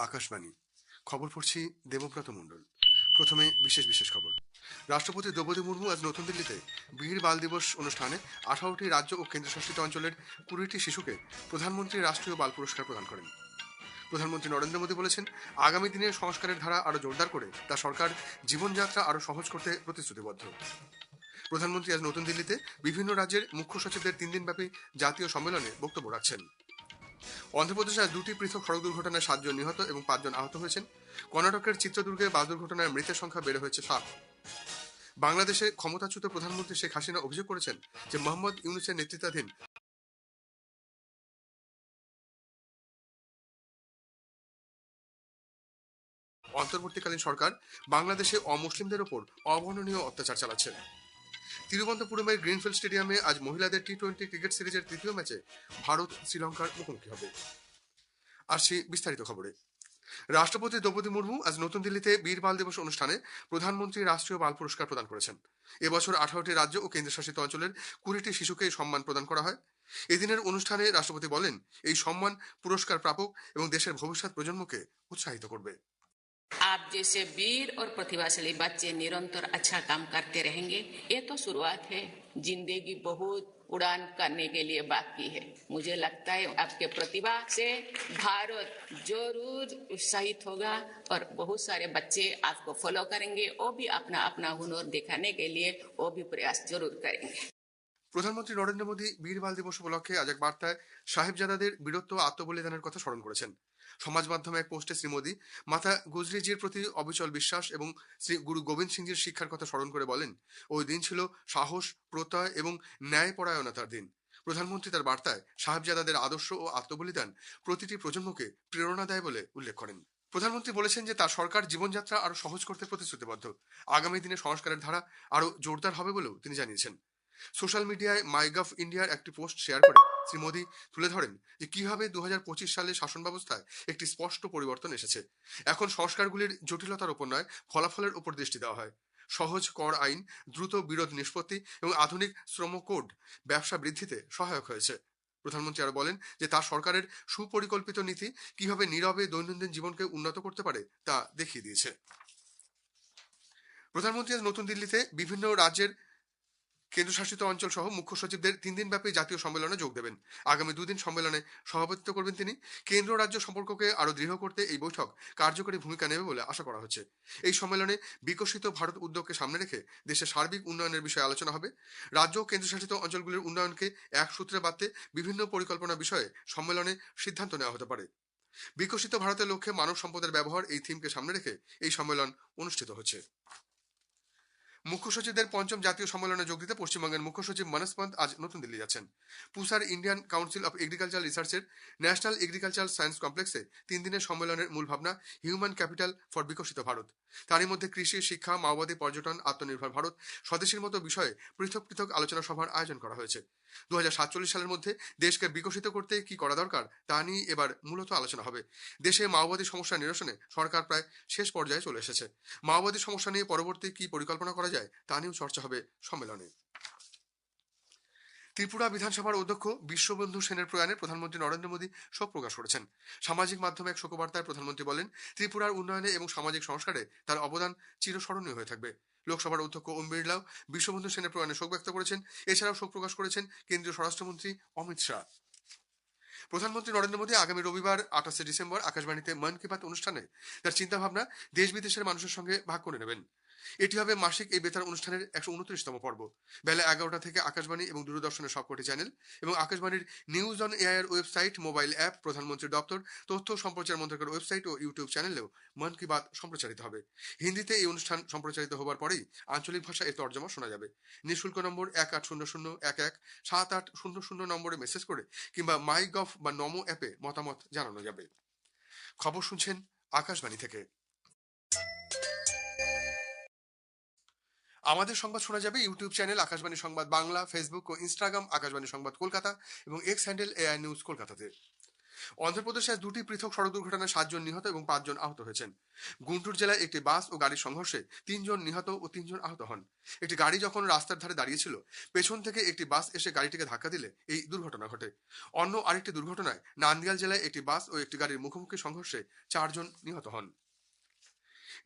আকাশবাণী খবর পড়ছি দেবব্রত মণ্ডল। প্রথমে বিশেষ বিশেষ খবর। রাষ্ট্রপতি দ্রৌপদী মুর্মু আজ নতুন দিল্লিতে বীর বাল দিবস অনুষ্ঠানে 18টি রাজ্য ও কেন্দ্রশাসিত অঞ্চলের 20টি শিশুকে প্রধানমন্ত্রী রাষ্ট্রীয় বাল পুরস্কার প্রদান করেন। প্রধানমন্ত্রী নরেন্দ্র মোদী বলেছেন, আগামী দিনে সংস্কারের ধারা আরো জোরদার করে তার সরকার জীবনযাত্রা আরো সহজ করতে প্রতিশ্রুতিবদ্ধ। প্রধানমন্ত্রী আজ নতুন দিল্লিতে বিভিন্ন রাজ্যের মুখ্য সচিবদের 3 দিনব্যাপী জাতীয় সম্মেলনে বক্তব্য রাখছেন। অন্ধ্রপ্রদেশে আজ 2টি পৃথক সড়ক দুর্ঘটনায় 7 জন নিহত এবং 5 জন আহত হয়েছেন। কর্ণাটকের চিত্রদুর্গে বাস দুর্ঘটনায় মৃতের সংখ্যা বেড়ে হয়েছে 7। বাংলাদেশে ক্ষমতাচ্যুত প্রধানমন্ত্রী শেখ হাসিনা অভিযোগ করেছেন যে মোহাম্মদ ইউনূসের নেতৃত্বাধীন অন্তর্বর্তীকালীন সরকার বাংলাদেশে অমুসলিমদের ওপর অবর্ণনীয় অত্যাচার চালাচ্ছে। তিরুবনন্তপুরমের গ্রিনফিল্ড স্টেডিয়ামে আজ মহিলাদের টি-20 ক্রিকেট সিরিজের তৃতীয় ম্যাচে ভারত শ্রীলঙ্কার মুখোমুখি হবে। আসছি বিস্তারিত খবরে। রাষ্ট্রপতি দ্রৌপদী মুর্মু আজ নতুন দিল্লিতে বীর বাল দিবস অনুষ্ঠানে প্রধানমন্ত্রী রাষ্ট্রীয় বাল পুরস্কার প্রদান করেছেন। এবছর 18টি রাজ্য ও কেন্দ্রশাসিত অঞ্চলের 20টি শিশুকে এই সম্মান প্রদান করা হয়। এদিনের অনুষ্ঠানে রাষ্ট্রপতি বলেন, এই সম্মান পুরস্কার প্রাপক এবং দেশের ভবিষ্যৎ প্রজন্মকে উৎসাহিত করবে। आप जैसे वीर और प्रतिभाशाली बच्चे निरंतर अच्छा काम करते रहेंगे। ये तो शुरुआत है, जिंदगी बहुत उड़ान करने के लिए बाकी है। मुझे लगता है आपके प्रतिभा से भारत जरूर उत्साहित होगा और बहुत सारे बच्चे आपको फॉलो करेंगे। वो भी अपना अपना हुनर दिखाने के लिए वो भी प्रयास जरूर करेंगे। প্রধানমন্ত্রী নরেন্দ্র মোদী বীর বাল দিবস উপলক্ষে আজ এক বার্তায় সাহেবজাদাদের বীরত্ব ও আত্মবলিদানের কথা স্মরণ করেছেন। সমাজ মাধ্যমে এক পোস্টে শ্রী মোদী মাতা গুজরিজির প্রতি অবিচল বিশ্বাস এবং শ্রী গুরু গোবিন্দ সিংজির শিক্ষার কথা স্মরণ করে বলেন, ওই দিন ছিল সাহস, প্রত্যয় এবং ন্যায়পরায়ণতার দিন। প্রধানমন্ত্রী তার বার্তায় সাহেবজাদাদের আদর্শ ও আত্মবলিদান প্রতিটি প্রজন্মকে প্রেরণা দেয় বলে উল্লেখ করেন। প্রধানমন্ত্রী বলেছেন যে তার সরকার জীবনযাত্রা আরো সহজ করতে প্রতিশ্রুতিবদ্ধ। আগামী দিনে সংস্কারের ধারা আরো জোরদার হবে বলেও তিনি জানিয়েছেন। সোশ্যাল মিডিয়ায় মাইগভ ইন্ডিয়ার একটি পোস্ট শেয়ার করে শ্রী মোদী তুলে ধরেন যে কিভাবে 2025 সালে শাসন ব্যবস্থায় একটি স্পষ্ট পরিবর্তন এসেছে। এখন সংস্কারগুলির জটিলতার উপর নয়, ফলাফলের উপর দৃষ্টি দেওয়া হয়। সহজ কর আইন, দ্রুত বিরোধ নিষ্পত্তি এবং আধুনিক শ্রম কোড ব্যবসা বৃদ্ধিতে সহায়ক হয়েছে। প্রধানমন্ত্রী আরো বলেন যে তার সরকারের সুপরিকল্পিত নীতি কিভাবে নীরবে দৈনন্দিন জীবনকে উন্নত করতে পারে তা দেখিয়ে দিয়েছে। প্রধানমন্ত্রী আজ নতুন দিল্লিতে বিভিন্ন রাজ্যের কেন্দ্রশাসিত অঞ্চল সহ মুখ্য সচিবদের 3 দিনব্যাপী জাতীয় সম্মেলনে যোগ দেবেন। আগামী 2 দিন সম্মেলনে সভাপতিত্ব করবেন তিনি। কেন্দ্র রাজ্য সম্পর্ককে আরো দৃঢ় করতে এই বৈঠক কার্যকরী ভূমিকা নেবে বলে আশা করা হচ্ছে। এই সম্মেলনে বিকশিত ভারত উদ্যোগকে সামনে রেখে দেশের সার্বিক উন্নয়নের বিষয়ে আলোচনা হবে। রাজ্য ও কেন্দ্রশাসিত অঞ্চলগুলির উন্নয়নকে এক সূত্রে বাঁধতে বিভিন্ন পরিকল্পনা বিষয়ে সম্মেলনে সিদ্ধান্ত নেওয়া হতে পারে। বিকশিত ভারতের লক্ষ্যে মানব সম্পদের ব্যবহার এই থিমকে সামনে রেখে এই সম্মেলন অনুষ্ঠিত হচ্ছে। মুখ্য সচিবদের 5ম জাতীয় সম্মেলনে যোগ দিতে পশ্চিমবঙ্গের মুখ্য সচিব মানস পান্ত আজ নতুন দিল্লি যাচ্ছেন। পুসার ইন্ডিয়ান কাউন্সিল অফ এগ্রিকালচার রিসার্চের ন্যাশনাল এগ্রিকালচার সায়েন্স কমপ্লেক্সে 3 দিনের সম্মেলনের মূল ভাবনা হিউম্যান ক্যাপিটাল ফর বিকশিত ভারত। তারই মধ্যে কৃষি, শিক্ষা, মাওবাদী, পর্যটন, আত্মনির্ভর ভারত, স্বদেশীর মতো বিষয়ে পৃথক পৃথক আলোচনা সভার আয়োজন করা হয়েছে। 2047 সালের মধ্যে দেশকে বিকশিত করতে কি করা দরকার তা নিয়ে এবার মূলত আলোচনা হবে। দেশে মাওবাদী সমস্যা নিরসনে সরকার প্রায় শেষ পর্যায়ে চলে এসেছে। মাওবাদী সমস্যা নিয়ে পরবর্তী কি পরিকল্পনা করা যায় তা নিয়েও চর্চা হবে সম্মেলনে। ত্রিপুরা বিধানসভার অধ্যক্ষ বিশ্ববন্ধু সেনের প্রয়াণে প্রধানমন্ত্রী নরেন্দ্র মোদী শোক প্রকাশ করেছেন। সামাজিক মাধ্যমে এক শোকবার্তায় প্রধানমন্ত্রী বলেন, ত্রিপুরার উন্নয়নে এবং সামাজিক সংস্কারে তার অবদান চিরস্মরণীয় হয়ে থাকবে। লোকসভার অধ্যক্ষ ওম বিড়লাও বিশ্ববন্ধু সেনের প্রয়াণে শোক ব্যক্ত করেছেন। এছাড়াও শোক প্রকাশ করেছেন কেন্দ্রীয় স্বরাষ্ট্রমন্ত্রী অমিত শাহ। প্রধানমন্ত্রী নরেন্দ্র মোদী আগামী রবিবার 28 ডিসেম্বর আকাশবাণীতে মন কি বাত অনুষ্ঠানে তার চিন্তাভাবনা দেশ বিদেশের মানুষের সঙ্গে ভাগ করে নেবেন। এটি হবে মাসিক এই বেতার অনুষ্ঠানের 129তম পর্ব। বেলা 11টা থেকে আকাশবাণী এবং দূরদর্শনের সবকটি চ্যানেল এবং আকাশবাণীর news on AIR website, mobile app, প্রধানমন্ত্রীর দপ্তর, তথ্য সম্প্রচার মন্ত্রকের ওয়েবসাইট ও ইউটিউব চ্যানেলেও মন কি বাত সম্প্রচারিত হবে। হিন্দিতে এই অনুষ্ঠান সম্প্রচারিত হবার পরেই আঞ্চলিক ভাষায় এর তর্জমা শোনা যাবে। নিঃশুল্ক নম্বর 1800117800 নম্বরে মেসেজ করে কিংবা মাই গভ বা নমো অ্যাপে মতামত জানানো যাবে। খবর শুনছেন আকাশবাণী থেকে। আমাদের সংবাদ শোনা যাবে ইউটিউব চ্যানেল আকাশবাণী সংবাদ বাংলা, ফেসবুক ও ইনস্টাগ্রাম আকাশবাণী সংবাদ কলকাতা এবং এক্স হ্যান্ডেল এআই নিউজ কলকাতাতে। অন্ধ্রপ্রদেশে আজ দুটি পৃথক সড়ক দুর্ঘটনায় 7 জন নিহত এবং 5 জন আহত হয়েছেন। গুন্টুর জেলায় একটি বাস ও গাড়ির সংঘর্ষে 3 জন নিহত ও 3 জন আহত হন। একটি গাড়ি যখন রাস্তার ধারে দাঁড়িয়েছিল, পেছন থেকে একটি বাস এসে গাড়িটিকে ধাক্কা দিলে এই দুর্ঘটনা ঘটে। অন্য আরেকটি দুর্ঘটনায় নান্দিয়াল জেলায় একটি বাস ও একটি গাড়ির মুখোমুখি সংঘর্ষে 4 জন নিহত হন।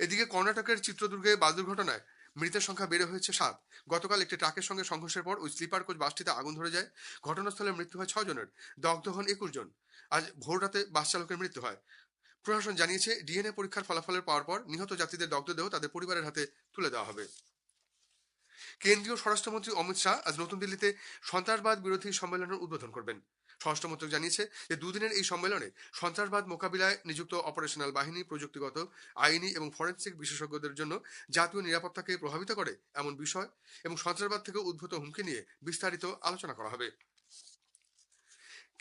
এদিকে কর্ণাটকের চিত্রদুর্গে বাস দুর্ঘটনায় মৃতের সংখ্যা বেড়ে হয়েছে 7। গতকাল একটি ট্রাকের সঙ্গে সংঘর্ষের পর ওই স্লিপার কোচ বাসটিতে আগুন ধরে যায়। ঘটনাস্থলে মৃত্যু হয় 6 জনের, দগ্ধ হন 21 জন। আজ ভোররাতে বাস চালকের মৃত্যু হয়। প্রশাসন জানিয়েছে, ডিএনএ পরীক্ষার ফলাফলের পাওয়ার পর নিহত যাত্রীদের দগ্ধ দেহ তাদের পরিবারের হাতে তুলে দেওয়া হবে। কেন্দ্রীয় স্বরাষ্ট্রমন্ত্রী অমিত শাহ আজ নতুন দিল্লিতে সন্ত্রাসবাদ বিরোধী সম্মেলনের উদ্বোধন করবেন। স্বরাষ্ট্রমন্ত্রক জানিয়েছে যে দুদিনের এই সম্মেলনে সন্ত্রাসবাদ মোকাবিলায় নিযুক্ত অপারেশনাল বাহিনী, প্রযুক্তিগত, আইনি এবং ফরেনসিক বিশেষজ্ঞদের জন্য জাতীয় নিরাপত্তাকে প্রভাবিত করে এমন বিষয় এবং সন্ত্রাসবাদ থেকে উদ্ভূত হুমকি নিয়ে বিস্তারিত আলোচনা করা হবে।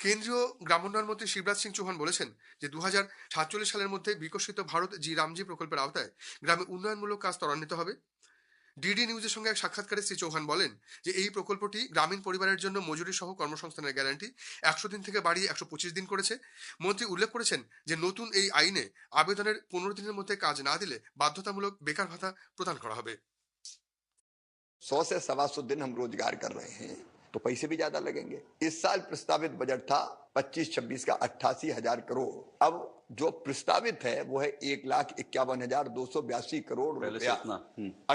কেন্দ্রীয় গ্রামোন্নয়ন মন্ত্রী শিবরাজ সিং চৌহান বলেছেন যে 2047 সালের মধ্যে বিকশিত ভারত জি রামজি প্রকল্পের আওতায় গ্রামে উন্নয়নমূলক কাজ ত্বরান্বিত হবে। ডিডি নিউজের সঙ্গে এক সাক্ষাৎকারে শ্রী চৌহান বলেন যে এই প্রকল্পটি গ্রামীণ পরিবারের জন্য মজুরি সহ কর্মসংস্থানের গ্যারান্টি 100 দিন থেকে বাড়িয়ে 125 দিন করেছে। মন্ত্রী উল্লেখ করেছেন যে নতুন এই আইনে আবেদনের 15 দিনের মধ্যে কাজ না দিলে বাধ্যতামূলক বেকার ভাতা প্রদান করা হবে। 100 से 125 दिन हम रोजगार कर रहे हैं तो पैसे भी ज्यादा लगेंगे। इस साल प्रस्तावित बजट था 25-26 का 88,000 करोड़। अब जो प्रस्तावित है वो है 1,51,282 करोड़ रुपया।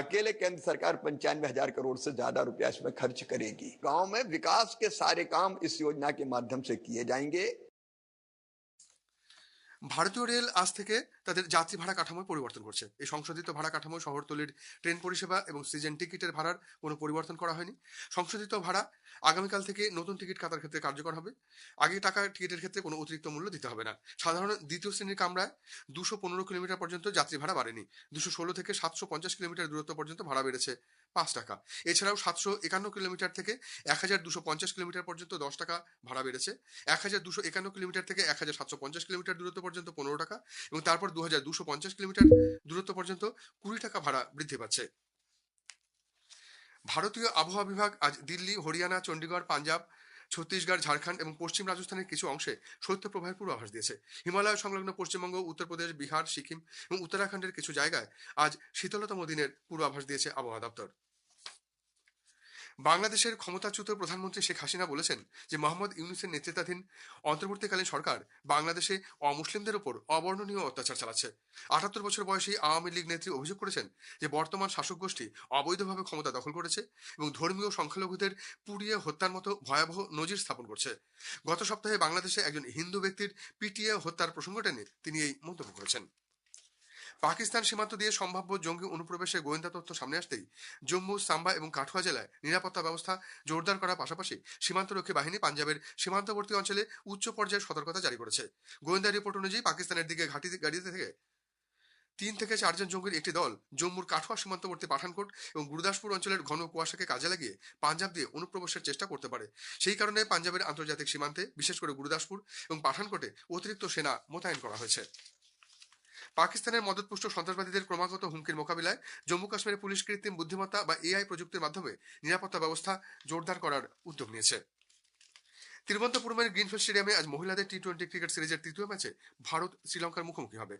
अकेले केंद्र सरकार 95,000 करोड़ से ज्यादा रुपया इसमें खर्च करेगी। गांव में विकास के सारे काम इस योजना के माध्यम से किए जाएंगे। ভারতীয় রেল আজ থেকে তাদের যাত্রী ভাড়া কাঠামোয় পরিবর্তন করছে। এই সংশোধিত ভাড়া কাঠামোয় শহরতলির ট্রেন পরিষেবা এবং সিজন টিকিটের ভাড়ার কোনো পরিবর্তন করা হয়নি। সংশোধিত ভাড়া আগামীকাল থেকে নতুন টিকিট কাটার ক্ষেত্রে কার্যকর হবে। আগে টাকা টিকিটের ক্ষেত্রে কোনো অতিরিক্ত মূল্য দিতে হবে না। সাধারণ দ্বিতীয় শ্রেণীর কামরায় 215 কিলোমিটার পর্যন্ত যাত্রী ভাড়া বাড়েনি। 216 থেকে 750 কিলোমিটার দূরত্ব পর্যন্ত ভাড়া বেড়েছে 5 টাকা। এছাড়াও 751 কিলোমিটার থেকে 1250 কিলোমিটার পর্যন্ত 10 টাকা ভাড়া বেড়েছে। 1251 কিলোমিটার থেকে 1750 কিলোমিটার দূরত্ব পর্যন্ত 15 টাকা এবং তারপর 2250 কিলোমিটার দূরত্ব পর্যন্ত 20 টাকা ভাড়া বৃদ্ধি পাচ্ছে। ভারতীয় আবহাওয়া বিভাগ আজ দিল্লি, হরিয়ানা, চণ্ডীগড়, পাঞ্জাব, ছত্তিশগড়, ঝাড়খণ্ড এবং পশ্চিম রাজস্থানের কিছু অংশে শৈত্যপ্রবাহের পূর্বাভাস দিয়েছে। হিমালয় সংলগ্ন পশ্চিমবঙ্গ, উত্তরপ্রদেশ, বিহার, সিকিম এবং উত্তরাখণ্ডের কিছু জায়গায় আজ শীতলতম দিনের পূর্বাভাস দিয়েছে আবহাওয়া দপ্তর। বাংলাদেশের ক্ষমতাচ্যুত প্রধানমন্ত্রী শেখ হাসিনা বলেছেন যে মোহাম্মদ ইউনূসের নেতৃত্বাধীন অন্তর্বর্তীকালীন সরকার বাংলাদেশে অমুসলিমদের উপর অবর্ণনীয় অত্যাচার চালাচ্ছে। 78 বছর বয়সী আওয়ামী লীগ নেত্রী অভিযোগ করেছেন যে বর্তমান শাসক গোষ্ঠী অবৈধভাবে ক্ষমতা দখল করেছে এবং ধর্মীয় সংখ্যালঘুদের পুড়িয়ে হত্যার মতো ভয়াবহ নজির স্থাপন করছে। গত সপ্তাহে বাংলাদেশে একজন হিন্দু ব্যক্তির পিটিয়ে হত্যার প্রসঙ্গ টেনে তিনি এই মন্তব্য করেছেন। পাকিস্তান সীমান্ত দিয়ে সম্ভাব্য জঙ্গি অনুপ্রবেশের গোয়েন্দা তথ্য সামনে আসতেই জম্মু, সাম্বা এবং কাঠুয়া জেলায় নিরাপত্তা ব্যবস্থা জোরদার করার পাশাপাশি সীমান্তরক্ষী বাহিনী পাঞ্জাবের সীমান্তবর্তী অঞ্চলে উচ্চ পর্যায়ের সতর্কতা জারি করেছে। গোয়েন্দা রিপোর্ট অনুযায়ী পাকিস্তানের দিকে গাড়িতে থেকে 3 থেকে 4 জন জঙ্গির একটি দল জম্মুর কাঠুয়া সীমান্তবর্তী পাঠানকোট এবং গুরুদাসপুর অঞ্চলের ঘন কুয়াশাকে কাজে লাগিয়ে পাঞ্জাব দিয়ে অনুপ্রবেশের চেষ্টা করতে পারে। সেই কারণে পাঞ্জাবের আন্তর্জাতিক সীমান্তে বিশেষ করে গুরুদাসপুর এবং পাঠানকোটে অতিরিক্ত সেনা মোতায়েন করা হয়েছে। পাকিস্তানের মদতপুষ্ট সন্ত্রাসবাদীদের ক্রমাগত হুমকির মোকাবিলায় জম্মু কাশ্মীরের পুলিশ কৃত্রিম বুদ্ধিমত্তা বা এআই প্রযুক্তির মাধ্যমে নিরাপত্তা ব্যবস্থা জোরদার করার উদ্যোগ নিয়েছে। তিরুবনন্তপুরমের গ্রিনফিল্ড স্টেডিয়ামে আজ মহিলাদের টি-20 ক্রিকেট সিরিজের তৃতীয় ম্যাচে ভারত শ্রীলঙ্কার মুখোমুখি হবে।